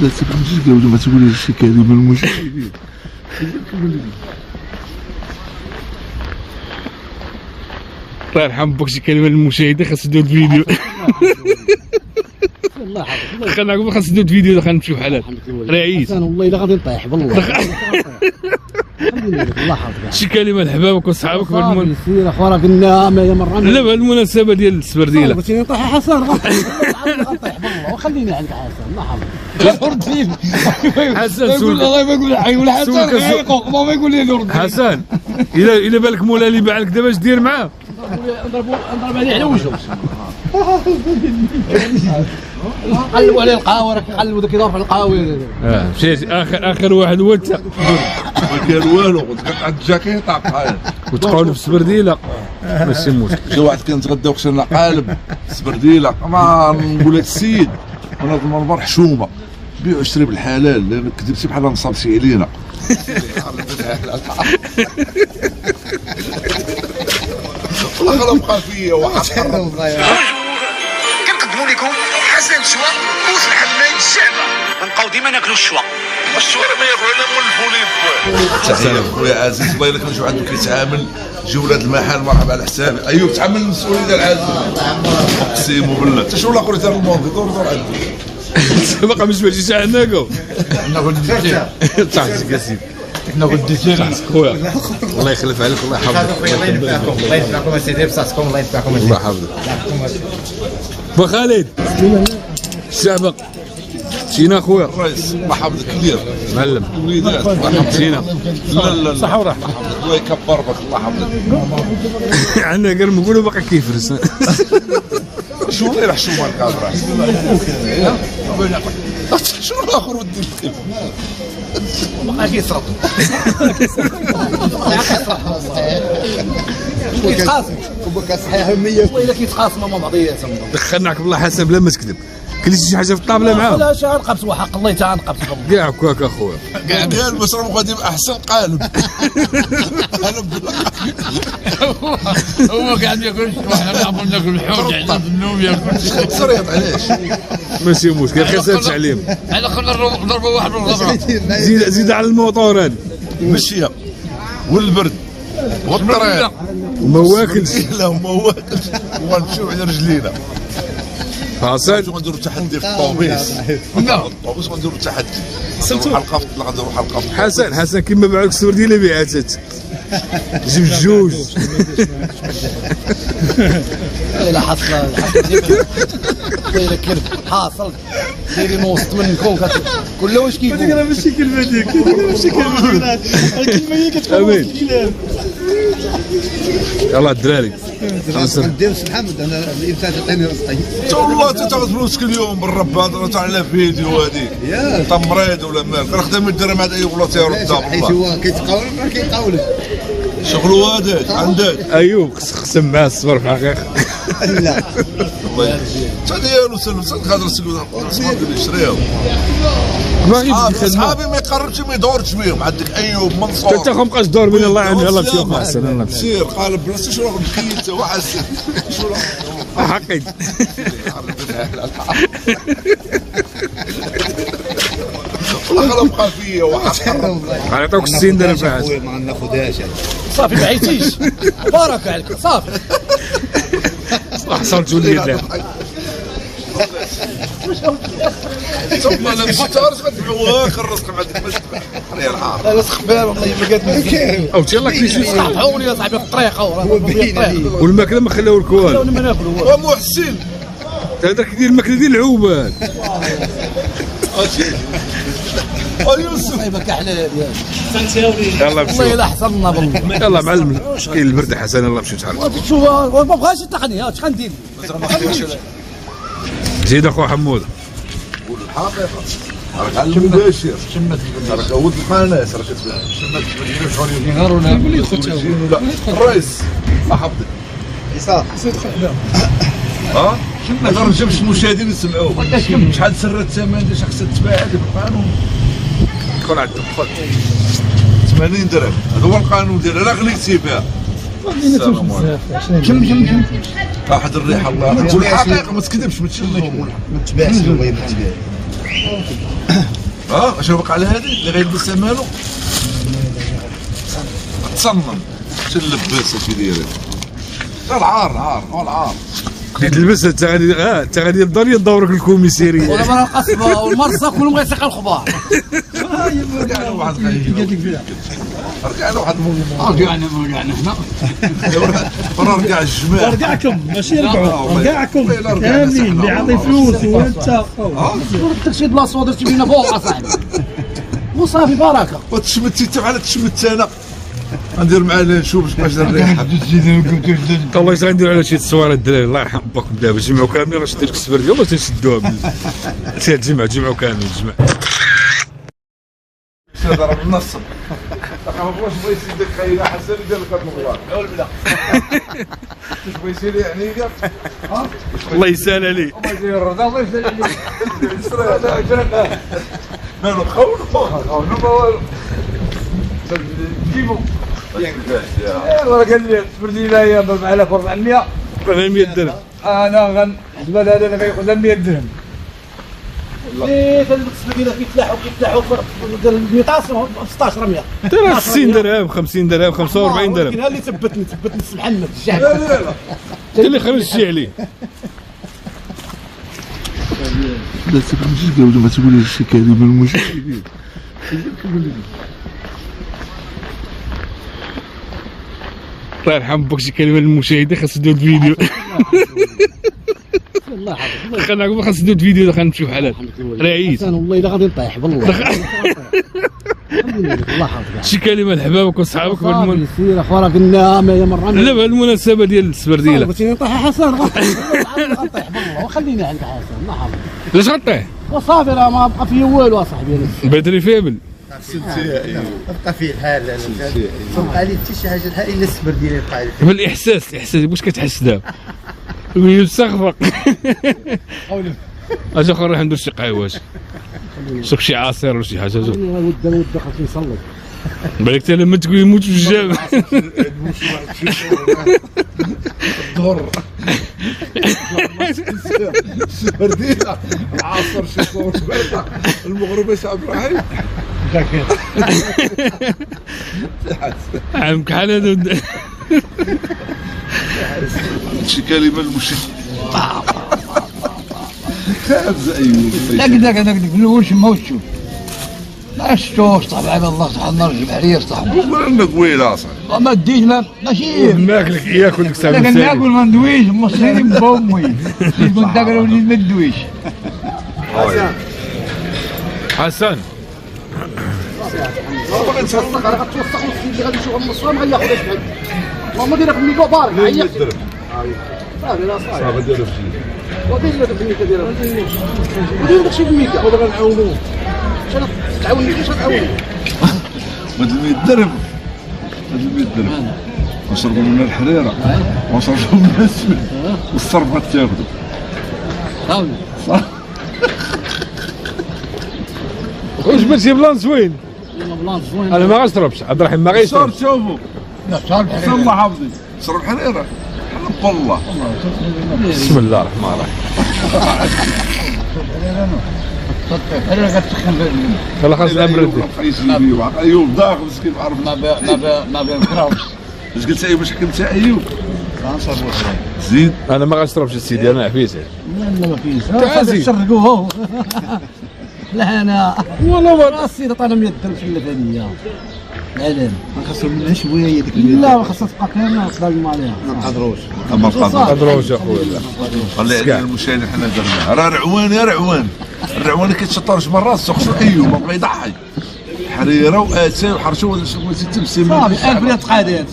لا تبقاش تقولوا ما تقوليش شي كلمه للمشاهدين. الله يرحم بوك شي كلمه للمشاهدين خاص ندير فيديو. الله يحفظك. خلينا نقول خاص ندير فيديو دابا غنمشيو بحال هكا. رعيت. والله الا غادي نطيح بالله. الله يحفظك. شي كلمه لحبابك وصحابك صافي سير اخو راه قلنا يا مره. لا بهذه المناسبه ديال السبرديله. بغيتيني نطيح يا حسن غنطيح بالله وخليني عندك حسن الله يحفظك. رد فيه. حسن يقول الله ما يقول حي ولا حسن غيقوق ما يقول لي نرد. حسن الا بالك مولا اللي باع لك دابا اش دير معاه؟ نضرب عليه على وجهه. قلبوا عليه القهوه راك قلبوا ذاك يدور في القهوه. مشيت اخر واحد هو انت. ما كان والو قلت قطعت الجاكيطه بحال وتقول في السبرديله ماشي مشكل. شي واحد كنتغدى وخصنا قالب سبرديله ما نقول لك السيد من هذا المنبر حشومه بيع واشري بالحلال لان كذبتي بحال نصابتي علينا. والله بقى فيا واحد كنقدموا لكم حسن شوا بوس محمد الشعبه غنبقاو ديما ناكلوا الشوا الشوارع ما ياكلوا على مول الفولين. تحيه خويا عزيز الله يلا كنشوف عنده كيتعامل جولات المحل مرحبا على حسابي. ايوب تحمل المسؤوليه ديال عزيز اقسم بالله حتى شو الاخر تاع الماضي دور عنده باقا مش باجي شي عناكو. انا قلت صحتك يا سيدي. انا قلت خويا الله يخلف عليك الله يحفظك. الله ينفعكم الله ينفعكم اسيدي بصحتكم الله ينفعكم الله يحفظك. بو خالد الشعبة مشينا خويا الرئيس الله يحفظك كبير معلم وليدات الله يحفظك مشينا. لا صح وراح الله يكبر بك الله يحفظك. عندنا غير نقولوا باقي كيفرس. شو غير حشومه الكاميرا شنو الاخر ودي الكلب ما كيصرف. كيتخاصم وبكا صحيح 100 وإلا كيتخاصموا مع بعضياتهم. دخلناك بالله حسن بلا ما تكذب. كليتي شي حاجه في الطابله معاهم؟ لا شي نقبس وحق الله تعالى نقبس. كاع هكاك اخويا. قال باش راه غادي احسن قالب. هو قاعد ياكل وحنا نعرفوا ناكل الحوت عندنا في النوم ياكل. صريط علاش؟ ماشي مشكل خير سال التعليم. على خلنا نضربوا واحد بالغبره. زيد على الموطور هذه. المشيه والبرد والطريق وما واكلش. لا وما واكلش ونمشيو على رجلينا. فاصل غنديروا تحدي في الطوبيس. الطوبيس غنديروا تحدي. غنديروا حلقه لا غنديروا حلقه حسن كيما باعوك السورديله بيعاتات. جيب جوج. لا حصل دايره كلب حاصل دايرين وسط منكم كل واش كيقول. هذيك راه ماشي كلمه ديالك هذيك راه ماشي كلمه الكلمه هي كتكون الكلام. يلاه الدراري ندير محمد انا الانسان تعطيني رزقي. والله تاخذ فلوسك اليوم بالرب هذا تاع على فيديو هذيك تمريض ولا مالك راه خدام الدرهم هذا اي والله تيرد حيت هو كيتقاول ما كيقاولش شغلو هذاك عندك ايوب خصم معاه الصبر في الحقيقه. لا الله تا ديالو سلم خاطر السكوت الصبر اللي يشريهم. صحابي ما يقربش ما يدورش بهم عندك ايوب منصور انت خو مابقاش دور بين الله يعني يلاه مشيو احسن يلاه مشيو سير قالب بلاصتي شنو راك مكيت وحسن شنو حقي. والله بقى فيا واحد عطاوك 60 درهم في عاد ما ناخذهاش صافي ما عيتيش بارك عليك صافي. حصلت وليد ثم انا مشيت غتبيعوها الرزق ما عندك باش تبيع العار. لا خبار والله ما قادر. او يلاه كليتي صحوني يا صاحبي في الطريق والماكله ما خلاو الكوال. ما ناكلوا ومحسن هذاك ديال الماكله ديال العوبان. يوسف يبقى حلال يلا والله مشيو الا حصلنا بالله. يلا معلم كاين البرد حسن يلا مشيو تعال. شوف ما بغاش التقنيه اش غندير. زيد اخو حمود. قول الحقيقه راك علم مباشر راك ود القناه راك شمت شغل ولا الرئيس حفظك عصام ها ما نرجمش المشاهدين يسمعوك شحال سرت ثمن ديال شخص تباع هذه بالقانون دخل عندك دخل 80 درهم هذا هو القانون ديالها لا غليتي بها. السلام عليكم. كم واحد الريحه الله والحقيقه ما تكذبش ما تشمش ما تباعش والله ما تباع اش بقى على هذه اللي غيلبسها مالو تصنم شنو اللباس اش داير العار تلبسها انت غادي الدار يدورك الكوميسيريه. ولا مرة القصبة والمرصة كلهم غيسيق الخبار. رجعنا واحد رجعنا رجعنا هنا. رجع الجماعه رجعكم ماشي رجعوا رجعكم كاملين اللي عطي فلوس وانت الترشيد بلاصتو درتي بينا فوق اصاحبي وصافي بركه. وتشمتي انت بحال تشمت انا غندير معاه نشوف باش الريحه. الله يسعد ندير على شي تصويره الدراري الله يرحم باكم دابا جمعوا كاملين راه شديت لك السبرديه والله تنشدوها جمعوا كاملين الجمع. ضرب النصب ما بغاش بغا يسيدك خايله حسن يدير لك هاد المغوار حول بلا واش بغا يسير يعني قال الله يسهل عليك. الله يدير الرضا الله يسهل عليك مالو خونو ما والو جيبو راه قال لي السبرديله هي ب 4400 400 درهم. انا غنحسب هذا انا غياخذ 100 درهم. ايه تلبس السبرديله كيتلاحوا في البيطاس ب 1600. ترى 60 درهم 50 درهم 45 درهم. كاين اللي ثبتني السي محمد الشعب. انت اللي خرجتي عليه. لا تمشيش قبل ما تقولي شي كلمه المشكل. الله يرحم باك شي كلمه للمشاهدين خاص ندير فيديو. الله يحفظك. خلينا نقول خاص ندير فيديو خلينا نمشيو بحال راه عييت. والله الا غادي نطيح بالله. الله يحفظك. شي كلمه لحبابك وصحابك صافي سير اخو راه قلنا ما مره. لا بهذه المناسبه ديال السبرديله. بغيتيني نطيح يا حسن غنطيح بالله وخليني عندك حسن الله يحفظك. علاش غطيح؟ وصافي راه ما بقى فيا والو اصاحبي انا. بدري فيبل. بقى فيه الحال بقى لي حتى شي حاجه الحال الا السبرديله بقى لي بالاحساس واش كتحس دابا؟ يستخفق. اجي اخر نروح ندير شي قهوات شوف شي عصير ولا شي حاجه. ود خاصني نصلي. بالك حتى لما تقول يموت في الجامع. الظهر السبرديله العصر شي صور برده المغرب يا عبد الرحيم عامك حال هذا. شي كلمه المشكل هكذاك في الاول شما وشو ما شفتوش طبعا على الله سبحان نرجع عليه صاحبي. قلنا قويله اصاحبي ما ديت ماشي ماكلك اياك ولك ساعه لكن ناكل ما ندويش مصيرين بامي كنت داير وليد ما ندويش. حسن باغي نتوسق راه غتوسق اللي غادي يشوف النصران غادي ياخذ شحال. اللهم ديرها في الميكا بارك عيط. صافي لا صافي ديرها في جيبك ودير داك الميكا ديالها ودير داكشي في الميكا ودابا نعاونوه. تعاوني كيفاش غتعاوني؟ هاد 100 درهم هاد 100 درهم نشربوا منها الحريره ونشربوا منها السمن والصرف غتاخذوا صافي واش بغيتي بلان زوين؟ بلان زوين. انا ما غنشربش عبد الرحيم ما غيشربش. شوفوا لا صار الله حافظك شرب حريره والله. بسم الله الرحمن الرحيم. انا كتسخن يلا خاص الامر ايوب داخل مسكين عارف ما بنكرهوش. اش قلت ايوب؟ اش حكمت ايوب؟ زيد انا ما غنشربش سيدي انا عفيت. لا ما فيش. تعازي. شرقوه. لا انا والله راسي عطانا 100 درهم في اللبنيه. العلم ما خاصهم منها شويه ديك لا ما خاصها تبقى كامله تضايقوا عليها. ما نقدروش ما قادر قدروش اخويا. خلي علينا المشاهدين حنا درنا راه رعوان يا رعوان. الرعوان كيتشطر جوج مرات خصو ايوب ما بغى يضحي. حريره واتاي وحرشه ولا شي بغيتي تمسي صافي 1000 تقادات.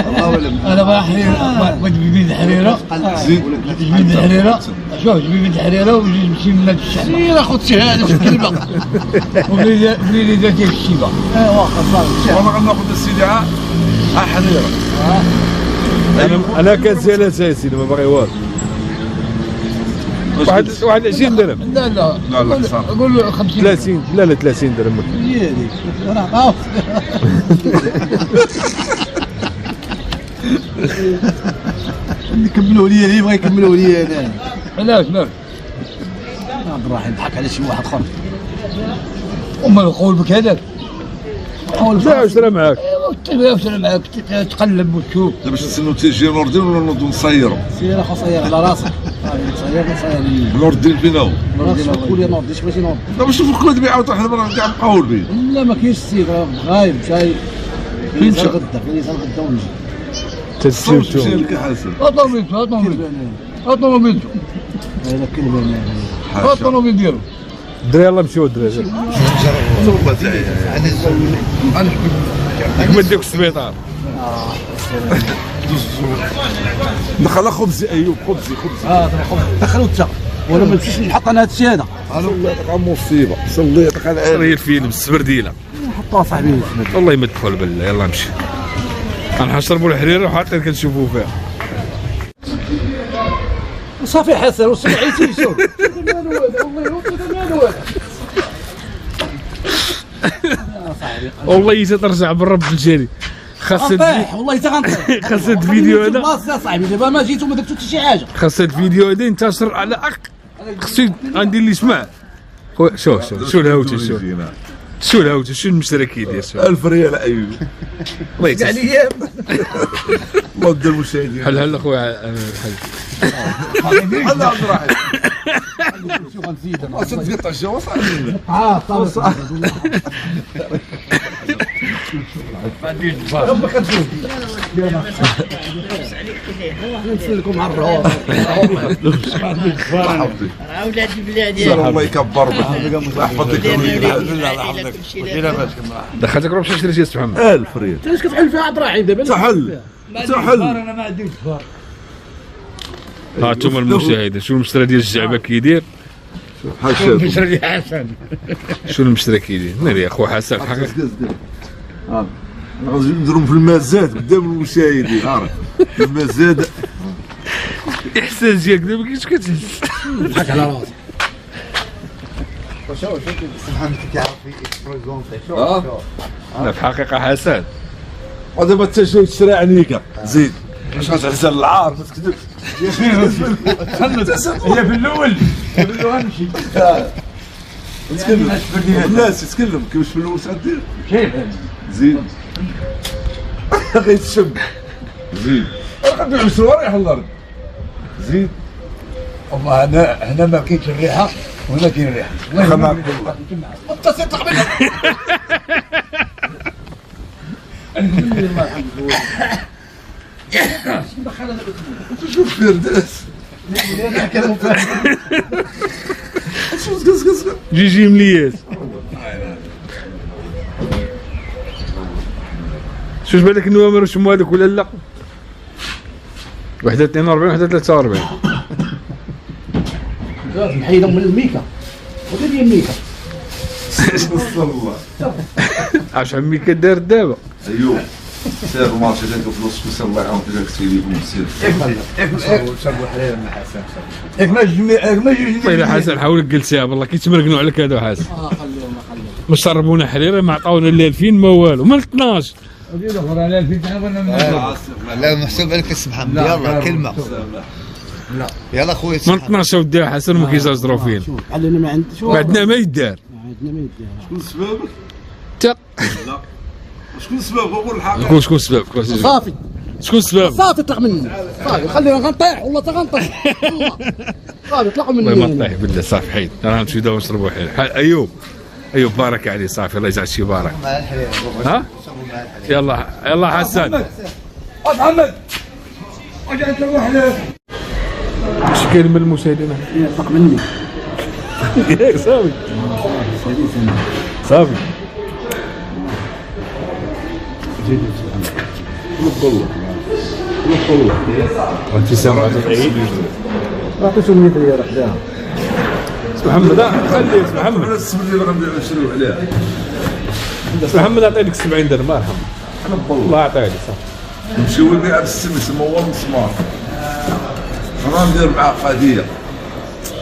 الله ولم انا بغا حريره بغيت بيد الحريره زيد بيد الحريره شوف بيد الحريره ويجي نمشي من هاد الشعب. سير اخذ شهاده في الكلمه. وليدي ذاتي في الشيبه. واخا صافي. والله غناخذ السيدي حريره. انا كنسالها يا سيدي ما باغي والو. واحد 20 درهم. لا لا لا لا صافي قول له 50 30 لا 30 درهم. هي هذيك راه عاوت. يكملوا لي اللي يبغى يكملوا لي انا علاش مالك عبد الرحيم ضحك على شي واحد اخر. وما القول بك هذاك قول لا وشرا معاك. ايوا وشرا معاك تقلب وتشوف. دابا باش نستناو تيجي نور الدين ولا نوضو نصيروا؟ سير اخو صير على راسك. صير نور الدين فين هو؟ قول يا نور اش بغيتي نور. دابا شوف الكود بيعاود واحد المره كاع مقاول به. لا ما كاينش السيد غايب شاي. فين مشى غدا ونجي. تسير شوف مشي لك حسن. اطوموبيل هذا كلمه اطوموبيل ديالو. الدراري يلاه مشيو الدراري. كما ديك السبيطار. دخل خبزي ايوب خبزي. دخلوا انت وانا ما نمشيش نحط انا هذا الشيء هذا. انا مصيبه صليت على صري الفيلم السبرديله. حطوها صاحبي. والله يمدخل بالله يلا نمشي. غنحشربوا الحريره وحاطين كنشوفوا فيها. صافي حسن وسمعيتي شوف. والله ترجع بالرب الجاري. خاص والله غنطيح. خاص الفيديو هذا. يا صاحبي دابا ما جيت وما درتو حتى شي حاجه. خاص الفيديو هذا ينتشر على خصو غندير اللي يسمع. شوف الهوته شو الهوته شو المشترى كيدير 1000 ريال ايوب. الله يتسع عليا الله يدير المشاهدين. هل اخويا هلا عبد الرحيم. شو غنزيد انا. اش تقطع الجو صاحبي. نسلكم على الروح. اولادي بلادي الله يكبر بك يحفظ لك دخلتك روح شري شي محمد 1000 ريال. علاش كتحل فيها عبد الرحيم دابا؟ تحل انا ما عنديش فار. ها انتم المشاهدين شو المشترى ديال الجعبه كيدير. بحال شاف مشري حسن. شو المشترى كيدير ناري اخو حسن حقيقة نديرهم في المزاد قدام المشاهدين. عارف المزاد الاحساس ديالك دابا كيفاش كتحس. ضحك على راسك. شوف سبحان الله كيعرف يبريزونتي. شوف لا في الحقيقه حسن ودابا انت شويه تشري عنيكه زيد باش غتحسن العار ما تكذبش. هي في الاول غنمشي. تكلم الناس يتكلم كيفاش في الاول تدير كيف زيد غيتشم زيد غنبيعو سواري حضر زيد. والله هنا ما كاينش الريحه وهنا كاين الريحه. خماك انت سيطلع منك. شوف فرداس جيجي مليات شوف بالك النوامر وشمو هذوك ولا لا. وحده 42 وحده 43 محيده من الميكا ولا ديال الميكا. الله عاش عمي كدار دابا. ايوه سير الماتش هذاك فلوس كيسير الله يعاون فيك التليفون سير شربوا حرير مع حسن. ياك ما جوج طيب حسن حاول جلسيها والله كيتمرقنوا عليك هذا حسن. خليهم ما شربونا حريره ما عطاونا لا 2000 ما والو من 12. لا محسوب عليك اسم محمد. يلا كلمه. لا يلا خويا من 12 ودي حسن ما كيزازروا فينا. علينا ما عندنا شو بعدنا ما يدار. عندنا ما يدير. شكون سبابك؟ تا لا شكون سبابك قول الحقيقه. شكون سبابك صافي شكون سبابك. صافي طلع مني صافي خلينا غنطيح والله غنطيح صافي طلعوا مني. والله ما طيح بالله صافي حيد انا نمشي دابا نشربوا حيل. ايوب بارك عليه صافي الله يجعل شي بارك. مع الحرير. ها يلا حسن محمد اجي انت روح اش كاين من المشاهدين طلع مني. ياك صافي صافي ابتسام عبد العيد عطيتو 100 ريال حداها. محمد خليه محمد ولا السبر اللي غنبيعو نشريو عليها. محمد عطيني لك 70 درهم الله يرحمه. الله يعطيه لي صافي. نمشيو لبيع بالسمس ما هو المسمار. انا ندير معاه قضيه.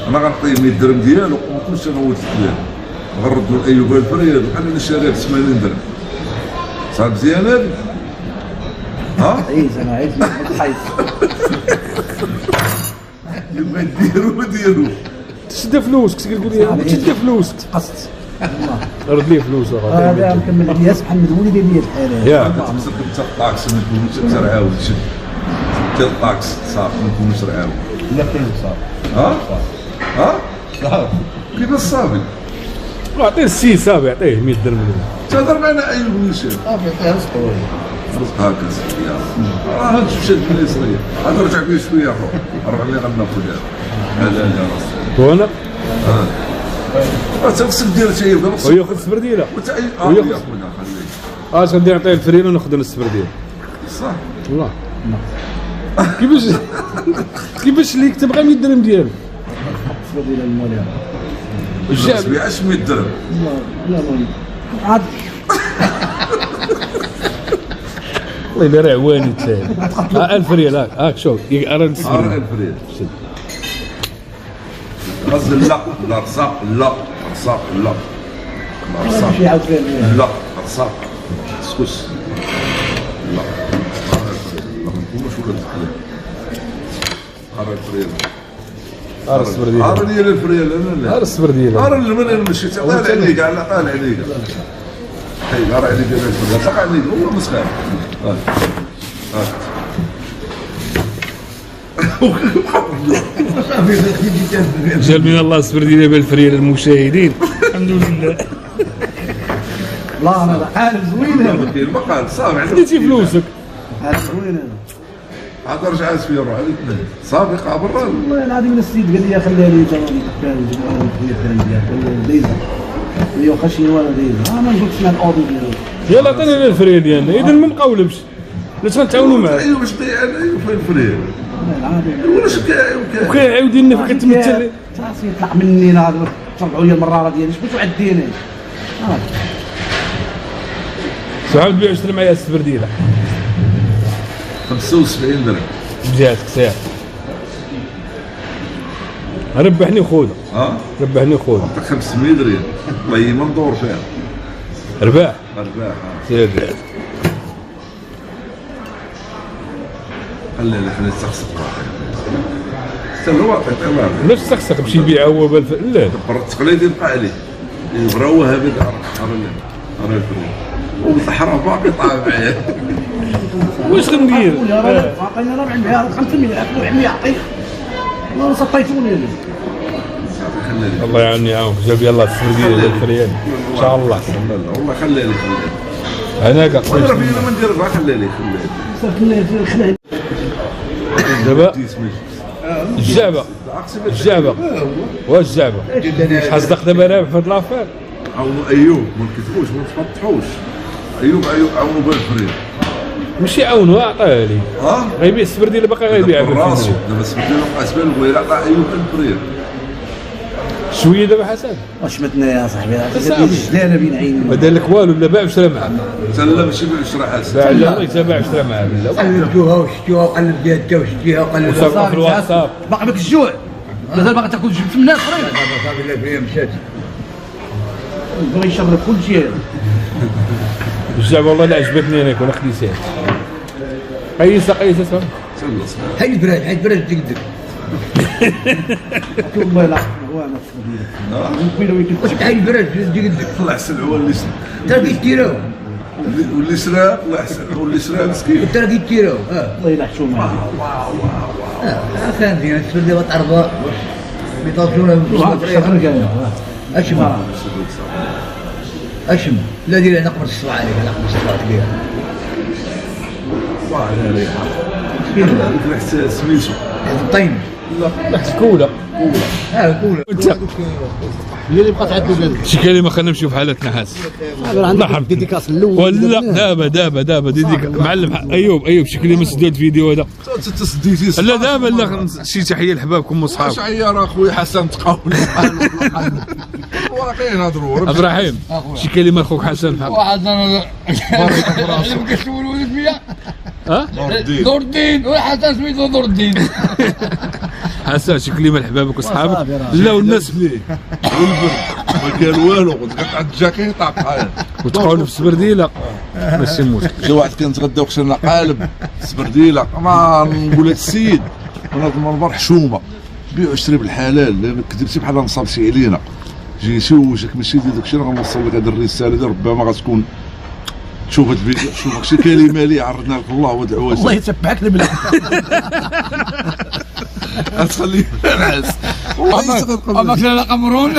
انا غنعطيه 100 درهم ديالو وما نكونش انا ولد الكلاب. غنردو لايوب 1000 ريال وخلينا نشريها ب 80 درهم. صافي مزيان هادي؟ ها؟ عيز انا عيز حيز. يبغى ديرو تشد فلوسك تقول لي تشد فلوسك قصت رد لي فلوس هذا مكمل الياس محمد وليد يدير الحاله يا تقصد انت الطاكس ما تكونش ترعاود شد انت الطاكس صافي ما تكونش ترعاود لا كاين صافي ها كيف صافي عطيه السي صافي عطيه 100 درهم تهضر معنا اي بنيشان صافي عطيها سطور هكا راه مشات من اليسريه غادي نرجع فيه شويه اخر اللي غناخذها هذا يا راسي وانا خصك دير شي وياخذ السبرديله وياخذ اش غادي نعطيه الفريله وناخذ السبرديله صح والله كيفاش اللي يكتب غير 100 درهم ديالو ديال المولى الجاب بيعش 100 درهم لا عاد والله الا راه عواني تاعي 1000 ريال هاك شوف راه الفريد غزل لا رصاق لا رصاق لا رصاق شي عاود فيها لا رصاق سكوس لا ما شو كنتكلم الفريد السبرديله ديال الفريد لا السبرديله ارى من مشيت طالع عليك على طالع عليك هي راه عليك الفريد طلع عليك هو مسخر جاب من الله السبرديله بالفريله المشاهدين الحمد لله لا انا حال زوين هذا كاين مقال صافي عطيتي فلوسك حال زوين هذا عاد رجع اسفي روح عليك صافي قابل والله العظيم السيد قال لي خليها لي جوابي كان جوابي ديزا اللي واخا شي ولا ديزا انا قلت سمع الاوديو ديالو يلا عطيني الفريل ديالنا اذا ما مقولبش علاش غنتعاونوا معاه ايوا باش ضيع انا فين الفريق واش وكيعاود لنا كتمثل راسي يطلع مني نهار تربعوا لي المراره ديالي اش بغيتو عديني عاود بيع اشتري معايا السبرديله 75 درهم جاتك ساعه ربحني خوذا ربحني خوذا 500 ريال والله ما ندور فيها رباح سير سير خلي تسخسق استنى واقع تمام نفس تخسق مشي يبيعها هو لا برا التقليد يبقى عليه يبراوها هذا راه الفريق والصحراء باقي طالع معايا واش غندير؟ عطيني 400 500 400 يعطيك والله سطيتوني الله يعاوني يعاونك جاب يلا السبرديله ديال الفريال ان شاء الله والله خليها لي انا كاع راه فينا ما ندير بها خليها لي دابا الجعبه واش الجعبه شحال صدق دابا رابح في هاد لافير عاونوا ايوب ما نكذبوش ما نتفطحوش ايوب عاونوا بالفريق ماشي عاونوا عطاه لي غيبيع السبرديله باقي غيبيعها بالراسو دابا السبرديله بقات بان الغويره عطاه ايوب بالفريق شويه دابا حسن واش متنا يا صاحبي جدانه بين عيني ما دار لك والو لا باع وشرا معاه لا ماشي بالعشره حسن باع لا الله باع وشرا معاه لا قلبتوها وشتيوها وقلب ديال تا وشتيها وقلب وصافي في الواتساب باقي بك الجوع مازال باقي تاكل جبت من الناس فريق صافي لا فيها مشات بغى يشرب كل شيء الجعبه والله لا عجبتني انا كون خديتها قيسه صافي هاي البراد تقدر والله لا هو انا هاي البراد تقدر الله يحسن هو اللي تلقى يشتيرو واللي شرا الله يحسن واللي شرا مسكين تلقى يشتيرو الله يلحشوا معاه كان زين تسولي وتعرضها بيطلعونا اشم لا دير نقبر الصبع عليك نقبر الصبع كبير مسكين سميتو الطين رحت الكوله كولا هي اللي بقات عندو قال شي كلمه خلينا نمشيو في حالتنا حاس عندك ديديكاس الاول ولا دابا ديديك معلم ايوب شي كلمه سدوا الفيديو هذا تسديتي لا دابا لا شي تحيه لحبابكم واش وصحابكم عيار اخويا حسن تقاولي واقعين نهضروا عبد الرحيم شي كلمه اخوك حسن واحد انا كتسولوا فيا نور الدين وحسن سميتو نور الدين حسن شي كلمه لحبابك وصحابك لا والناس والبرد ما كان والو قلت لك عند الجاكيطه بحال وتقعدوا في السبرديله ماشي مشكل شي واحد كنتغدى وخصنا قالب سبرديله ما نقول لك السيد وناض المنبر حشومه بيع واشتري بالحلال، لان كذبتي بحال نصابتي علينا. جي نشوجك ماشي ديال داكشي، راه غنوصل لك هذه الرساله اللي ربما غتكون تشوف هذا الفيديو، شوف شي كلمه لي عرضنا لك الله ودعوات الله يتبعك البلاد. غتخليه نعس والله أما كان قمرون